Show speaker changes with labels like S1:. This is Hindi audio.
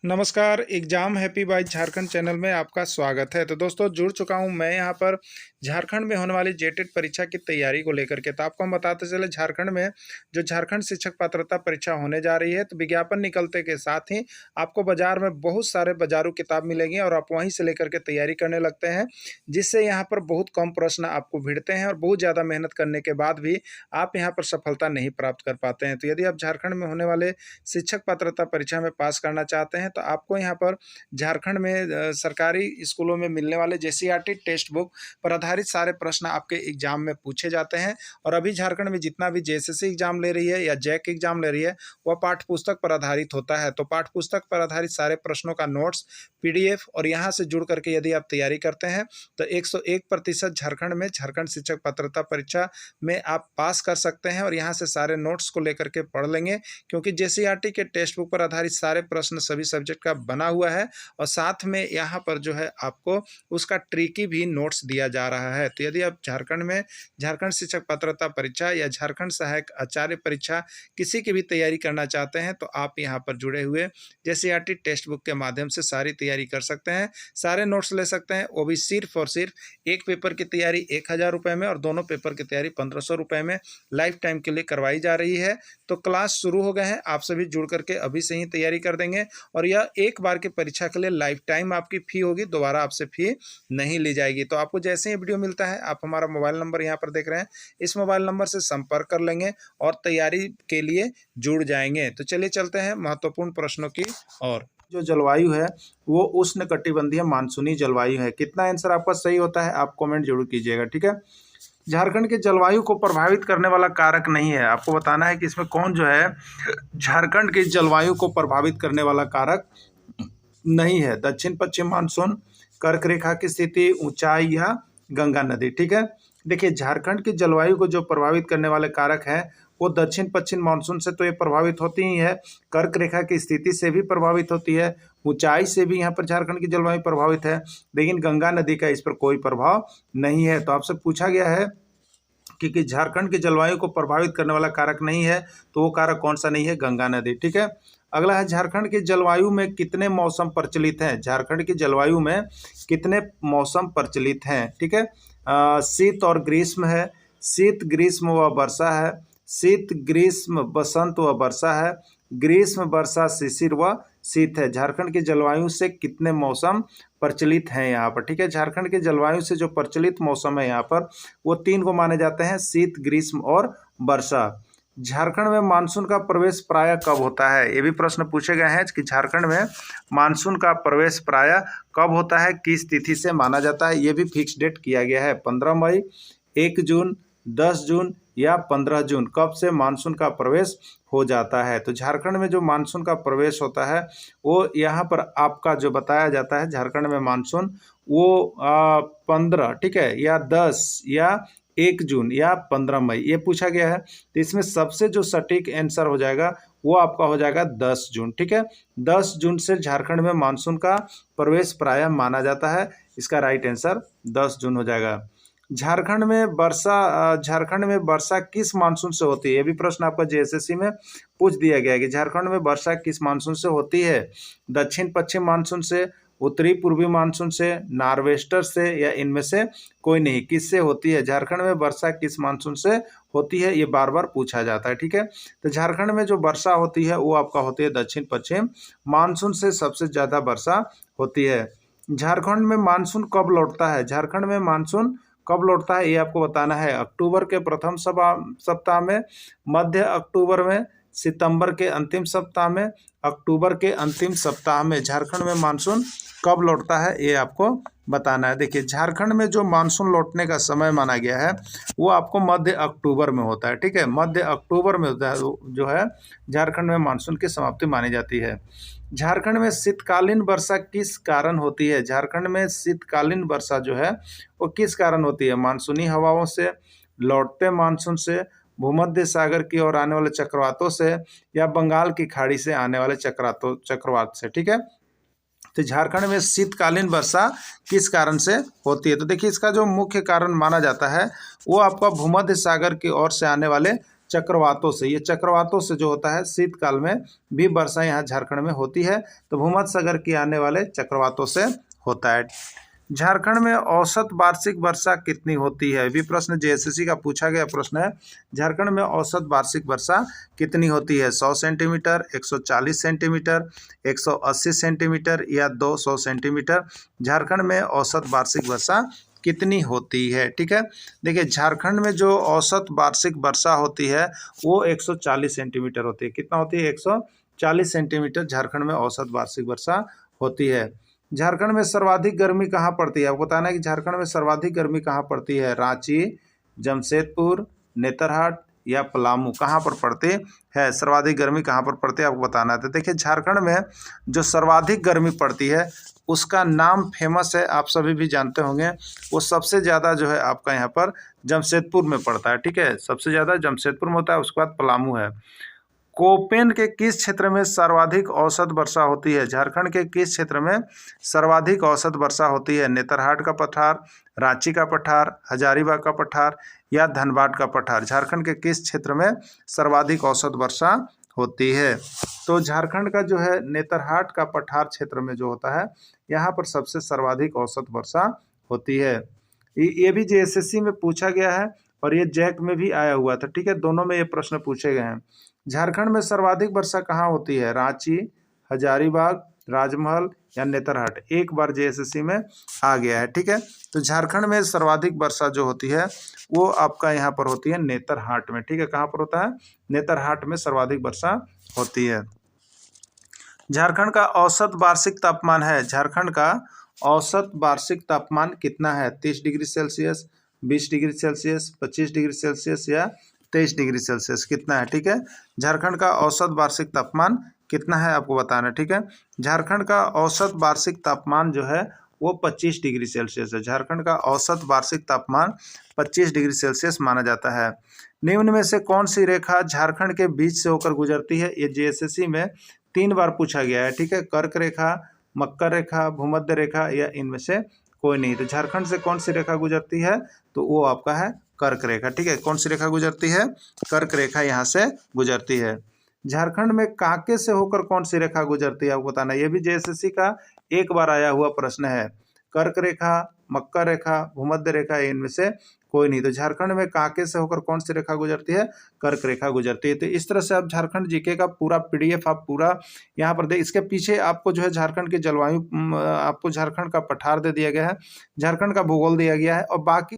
S1: नमस्कार, exam happy by Jharkhand channel में आपका स्वागत है। तो दोस्तों जुड़ चुका हूं मैं यहाँ पर झारखंड में होने वाली जेटेट परीक्षा की तैयारी को लेकर के। तो आपको हम बताते चले झारखंड में जो झारखंड शिक्षक पात्रता परीक्षा होने जा रही है, तो विज्ञापन निकलते के साथ ही आपको बाजार में बहुत सारे बाजारू किताब मिलेंगी और आप वहीं से लेकर के तैयारी करने लगते हैं, जिससे यहाँ पर बहुत कम प्रश्न आपको भिड़ते हैं और बहुत ज़्यादा मेहनत करने के बाद भी आप यहाँ पर सफलता नहीं प्राप्त कर पाते हैं। तो यदि आप झारखंड में होने वाले शिक्षक पात्रता परीक्षा में पास करना चाहते हैं, तो आपको यहाँ पर झारखंड में सरकारी स्कूलों में मिलने वाले जेसीईआरटी टेक्स्ट बुक पर आधारित सारे प्रश्न आपके एग्जाम में पूछे जाते हैं। और अभी झारखंड में जितना भी जेएसएससी एग्जाम ले रही है या जैक एग्जाम ले रही है, वह पाठ्य पुस्तक पर आधारित होता है। तो पाठ्य पुस्तक पर आधारित सारे प्रश्नों का नोट्स, पीडीएफ और यहाँ से जुड़ करके यदि आप तैयारी करते हैं तो 101% झारखंड में झारखंड शिक्षक पात्रता परीक्षा में आप पास कर सकते हैं। और यहाँ से सारे नोट्स को लेकर के पढ़ लेंगे, क्योंकि जेसीईआरटी के टेक्स्ट बुक पर आधारित सारे प्रश्न सभी सब्जेक्ट का बना हुआ है और साथ में यहाँ पर जो है आपको उसका ट्रिकी भी नोट्स दिया जा रहा है। तो यदि आप झारखंड में झारखंड शिक्षक पात्रता परीक्षा या झारखंड सहायक आचार्य परीक्षा किसी की भी तैयारी करना चाहते हैं, तो आप यहाँ पर जुड़े हुए जेसीईआरटी टेक्स्ट बुक के माध्यम से सारी तैयारी कर सकते हैं, सारे नोट्स ले सकते हैं। वो भी सिर्फ और सिर्फ एक पेपर की तैयारी 1000 रुपये में और दोनों पेपर की तैयारी 1500 रुपये में लाइफ टाइम के लिए करवाई जा रही है। तो क्लास शुरू हो गए हैं, आप सभी जुड़ करके अभी से ही तैयारी कर देंगे और यह एक बार की परीक्षा के लिए लाइफ टाइम आपकी फी होगी, दोबारा आपसे फी नहीं ली जाएगी। तो आपको जैसे ही वीडियो मिलता है, आप हमारा मोबाइल नंबर यहाँ पर देख रहे हैं, इस मोबाइल नंबर से संपर्क कर लेंगे और तैयारी के लिए जुड़ जाएंगे। तो चलिए चलते हैं महत्वपूर्ण प्रश्नों की ओर। जो जलवायु है वो उष्णकटिबंधीय मानसूनी जलवायु है। कितना आंसर आपका सही होता है आप कमेंट जरूर कीजिएगा, ठीक है। झारखंड के जलवायु को प्रभावित करने वाला कारक नहीं है। आपको बताना है कि इसमें कौन जो है झारखंड की जलवायु को प्रभावित करने वाला कारक नहीं है। दक्षिण पश्चिम मानसून, कर्क रेखा की स्थिति, ऊंचाई या गंगा नदी, ठीक है। देखिए झारखंड की जलवायु को जो प्रभावित करने वाले कारक हैं वो दक्षिण पश्चिम मानसून से तो ये प्रभावित होती ही है, कर्क रेखा की स्थिति से भी प्रभावित होती है, ऊंचाई से भी यहाँ पर झारखंड की जलवायु प्रभावित है, लेकिन गंगा नदी का इस पर कोई प्रभाव नहीं है। तो आपसे पूछा गया है कि झारखंड की जलवायु को प्रभावित करने वाला कारक नहीं है, तो वो कारक कौन सा नहीं है? गंगा नदी, ठीक है। अगला है झारखंड की जलवायु में कितने मौसम प्रचलित हैं? झारखंड की जलवायु में कितने मौसम प्रचलित हैं, ठीक है। शीत और ग्रीष्म है, शीत ग्रीष्म व वर्षा है, शीत ग्रीष्म बसंत व वर्षा है, ग्रीष्म वर्षा शिशिर व शीत है। झारखंड की जलवायु से कितने मौसम प्रचलित हैं यहाँ पर, ठीक है। झारखंड की जलवायु से जो प्रचलित मौसम है यहाँ पर वो 3 को माने जाते हैं, शीत ग्रीष्म और वर्षा। झारखंड में मानसून का प्रवेश प्रायः कब होता है? ये भी प्रश्न पूछे गए हैं कि झारखंड में मानसून का प्रवेश प्रायः कब होता है, किस तिथि से माना जाता है? ये भी फिक्स डेट किया गया है, 15 मई, 1 जून, 10 जून या 15 जून। कब से मानसून का प्रवेश हो जाता है? तो झारखंड में जो मानसून का प्रवेश होता है वो यहाँ पर आपका जो बताया जाता है, झारखंड में मानसून वो 15, ठीक है, या 10 या 1 जून या 15 मई ये पूछा गया है। तो इसमें सबसे जो सटीक आंसर हो जाएगा वो आपका हो जाएगा 10 जून, ठीक है। 10 जून से झारखंड में मानसून का प्रवेश प्रायः माना जाता है। इसका राइट आंसर 10 जून हो जाएगा। झारखंड में वर्षा किस मानसून से होती है? ये भी प्रश्न आपका जेएसएससी में पूछ दिया गया है कि झारखंड में वर्षा किस मानसून से होती है? दक्षिण पश्चिम मानसून से, उत्तरी पूर्वी मानसून से, नॉर्वेस्टर से या इनमें से कोई नहीं? किससे होती है? झारखंड में वर्षा किस मानसून से होती है ये बार बार पूछा जाता है, ठीक है। तो झारखंड में जो वर्षा होती है वो आपका होती है दक्षिण पश्चिम मानसून से सबसे ज्यादा वर्षा होती है। झारखंड में मानसून कब लौटता है? झारखंड में मानसून कब लौटता है ये आपको बताना है। अक्टूबर के प्रथम सप्ताह में, मध्य अक्टूबर में, सितंबर के अंतिम सप्ताह में, अक्टूबर के अंतिम सप्ताह में झारखंड में मानसून कब लौटता है ये आपको बताना है। देखिए झारखंड में जो मानसून लौटने का समय माना गया है वो आपको मध्य अक्टूबर में होता है, ठीक है। मध्य अक्टूबर में होता है जो है झारखंड में मानसून की समाप्ति मानी जाती है। झारखंड में शीतकालीन वर्षा किस कारण होती है? झारखंड में शीतकालीन वर्षा जो है वो किस कारण होती है? मानसूनी हवाओं से, लौटते मानसून से, भूमध्य सागर की ओर आने वाले चक्रवातों से या बंगाल की खाड़ी से आने वाले चक्रवात से, ठीक है। तो झारखंड में शीतकालीन वर्षा किस कारण से होती है? तो देखिए इसका जो मुख्य कारण माना जाता है वो आपका भूमध्य सागर की ओर से आने वाले चक्रवातों से। ये चक्रवातों से जो होता है शीतकाल में भी वर्षा यहाँ झारखंड में होती है, तो भूमध्य सागर की आने वाले चक्रवातों से होता है। झारखंड में औसत वार्षिक वर्षा कितनी होती है? भी प्रश्न जेएसएससी का पूछा गया प्रश्न है। झारखंड में औसत वार्षिक वर्षा कितनी होती है? 100 सेंटीमीटर, 140 सेंटीमीटर, 180 सेंटीमीटर या 200 सेंटीमीटर? झारखंड में औसत वार्षिक वर्षा कितनी होती है? ठीक है, देखिए झारखंड में जो औसत वार्षिक वर्षा होती है वो 140 सेंटीमीटर होती है। कितना होती है? 140 सेंटीमीटर झारखंड में औसत वार्षिक वर्षा होती है। झारखंड में सर्वाधिक गर्मी कहाँ पड़ती है? आपको बताना है कि झारखंड में सर्वाधिक गर्मी कहाँ पड़ती है? रांची, जमशेदपुर, नेतरहाट या पलामू? कहाँ पर पड़ती है सर्वाधिक गर्मी? कहाँ पर पड़ती है आपको बताना है। तो देखिए झारखंड में जो सर्वाधिक गर्मी पड़ती है उसका नाम फेमस है, आप सभी भी जानते होंगे। वो सबसे ज़्यादा जो है आपका यहाँ पर जमशेदपुर में पड़ता है। ठीक है, सबसे ज़्यादा जमशेदपुर में होता है, उसके बाद पलामू है। कोपेन के किस क्षेत्र में सर्वाधिक औसत वर्षा होती है? झारखंड के किस क्षेत्र में सर्वाधिक औसत वर्षा होती है? नेतरहाट का पठार, रांची का पठार, हजारीबाग का पठार या धनबाद का पठार? झारखंड के किस क्षेत्र में सर्वाधिक औसत वर्षा होती है? तो झारखंड का जो है नेतरहाट का पठार क्षेत्र में जो होता है यहाँ पर सबसे सर्वाधिक औसत वर्षा होती है। ये भी जेएसएससी में पूछा गया है और ये जैक में भी आया हुआ था। ठीक है, दोनों में ये प्रश्न पूछे गए हैं। झारखंड में सर्वाधिक वर्षा कहाँ होती है? रांची, हजारीबाग, राजमहल या नेतरहाट? एक बार जेएसएससी में आ गया है। ठीक है, तो झारखंड में सर्वाधिक वर्षा जो होती है वो आपका यहाँ पर होती है नेतरहाट में। ठीक है, कहाँ पर होता है? नेतरहाट में सर्वाधिक वर्षा होती है। झारखंड का औसत वार्षिक तापमान है, झारखंड का औसत वार्षिक तापमान कितना है? 30 degree Celsius, 20 degree Celsius, 25 degree Celsius या 23 डिग्री सेल्सियस? कितना है? ठीक है, झारखंड का औसत वार्षिक तापमान कितना है आपको बताना है। ठीक है, झारखंड का औसत वार्षिक तापमान जो है वो 25 डिग्री सेल्सियस है। झारखंड का औसत वार्षिक तापमान 25 डिग्री सेल्सियस माना जाता है। निम्न में से कौन सी रेखा झारखंड के बीच से होकर गुजरती है? ये जेएसएससी में 3 बार पूछा गया है। ठीक है, कर्क रेखा, मकर रेखा, भूमध्य रेखा या इनमें से कोई नहीं। तो झारखंड से कौन सी रेखा गुजरती है? तो वो आपका है कर्क रेखा। ठीक है, कौन सी रेखा गुजरती है? कर्क रेखा यहाँ से गुजरती है। झारखंड में कांके से होकर कौन सी रेखा गुजरती है आपको बताना है। ये भी जेएसएससी का एक बार आया हुआ प्रश्न है। कर्क रेखा, मकर रेखा, भूमध्य रेखा, इनमें से कोई नहीं। तो झारखंड में कांके से होकर कौन सी रेखा गुजरती है? कर्क रेखा गुजरती है। तो इस तरह से आप झारखंड जीके का पूरा पीडीएफ आप पूरा यहाँ पर इसके पीछे आपको जो है झारखंड की जलवायु, आपको झारखंड का पठार दे दिया गया है, झारखंड का भूगोल दिया गया है और बाकी